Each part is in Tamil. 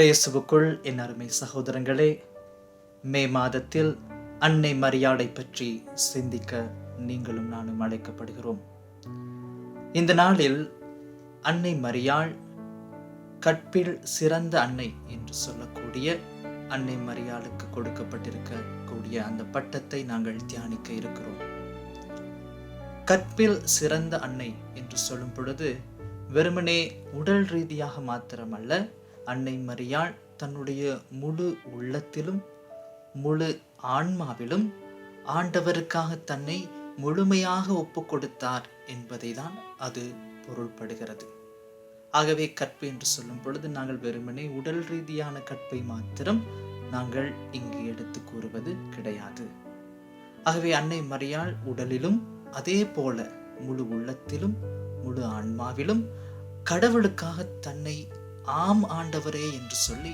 இயேசுவுக்குள் என் அருமை சகோதரங்களே, மே மாதத்தில் அன்னை மரியாளை பற்றி சிந்திக்க நீங்களும் நானும் அழைக்கப்படுகிறோம். இந்த நாளில் அன்னை மரியாள் கற்பில் சிறந்த அன்னை என்று சொல்லக்கூடிய அன்னை மரியாளுக்கு கொடுக்கப்பட்டிருக்கக்கூடிய அந்த பட்டத்தை நாங்கள் தியானிக்க இருக்கிறோம். கற்பில் சிறந்த அன்னை என்று சொல்லும் பொழுது வெறுமனே உடல் ரீதியாக மாத்திரமல்ல, அன்னை மரியாள் தன்னுடைய முழு உள்ளத்திலும் முழு ஆன்மாவிலும் ஆண்டவருக்காக தன்னை முழுமையாக ஒப்பு கொடுத்தார் என்பதை தான் அது பொருள்படுகிறது. ஆகவே கற்பு என்று சொல்லும் பொழுது நாங்கள் வெறுமனே உடல் ரீதியான கற்பை மாத்திரம் நாங்கள் இங்கு எடுத்து கூறுவது கிடையாது. ஆகவே அன்னை மரியாள் உடலிலும் அதே போல முழு உள்ளத்திலும் முழு ஆன்மாவிலும் கடவுளுக்காக தன்னை ஆம் ஆண்டவரே என்று சொல்லி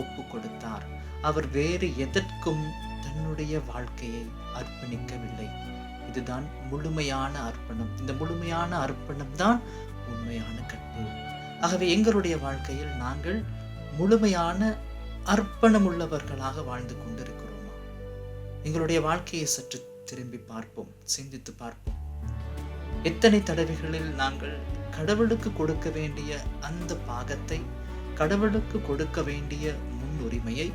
ஒப்பு கொடுத்தார். அவர் வேறு எதற்கும் தன்னுடைய வாழ்க்கையை அர்ப்பணிக்கவில்லை. இதுதான் முழுமையான அர்ப்பணம். இந்த முழுமையான அர்ப்பணம் தான் உண்மையான கற்பு. ஆகவே எங்களுடைய வாழ்க்கையில் நாங்கள் முழுமையான அர்ப்பணம் உள்ளவர்களாக வாழ்ந்து கொண்டிருக்கிறோமா? எங்களுடைய வாழ்க்கையை சற்று திரும்பி பார்ப்போம், சிந்தித்து பார்ப்போம். எத்தனை தடவைகளில் நாங்கள் கடவுளுக்கு கொடுக்க வேண்டிய அந்த பாகத்தை, கடவுளுக்கு கொடுக்க வேண்டிய முன்னுரிமையை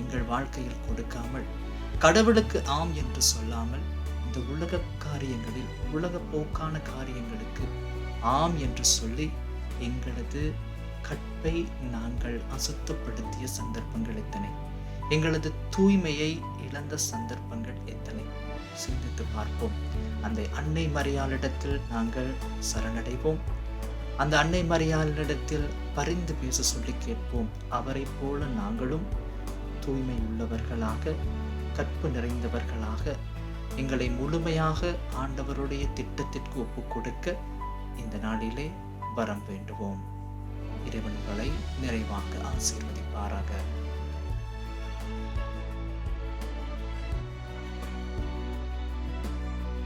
எங்கள் வாழ்க்கையில் கொடுக்காமல், கடவுளுக்கு ஆம் என்று சொல்லாமல், இந்த உலக காரியங்களில், உலக போக்கான காரியங்களுக்கு ஆம் என்று சொல்லி எங்களது கற்பை நாங்கள் அசுத்தப்படுத்திய சந்தர்ப்பங்கள் எத்தனை? எங்களது தூய்மையை இழந்த சந்தர்ப்பங்கள் எத்தனை? சிந்தித்து பார்ப்போம். அந்த அன்னை மரியாளிடத்தில் நாங்கள் சரணடைவோம். அந்த அன்னை மரியாளிடத்தில் பரிந்து பேச சொல்லி கேட்போம். அவரை போல நாங்களும் தூய்மை உள்ளவர்களாக, கற்பு நிறைந்தவர்களாக, எங்களை முழுமையாக ஆண்டவருடைய திட்டத்திற்கு ஒப்பு கொடுக்க இந்த நாளிலே வரம் வேண்டுவோம். இறைவன் உங்களை நிறைவாக ஆசீர்வதிப்பாராக.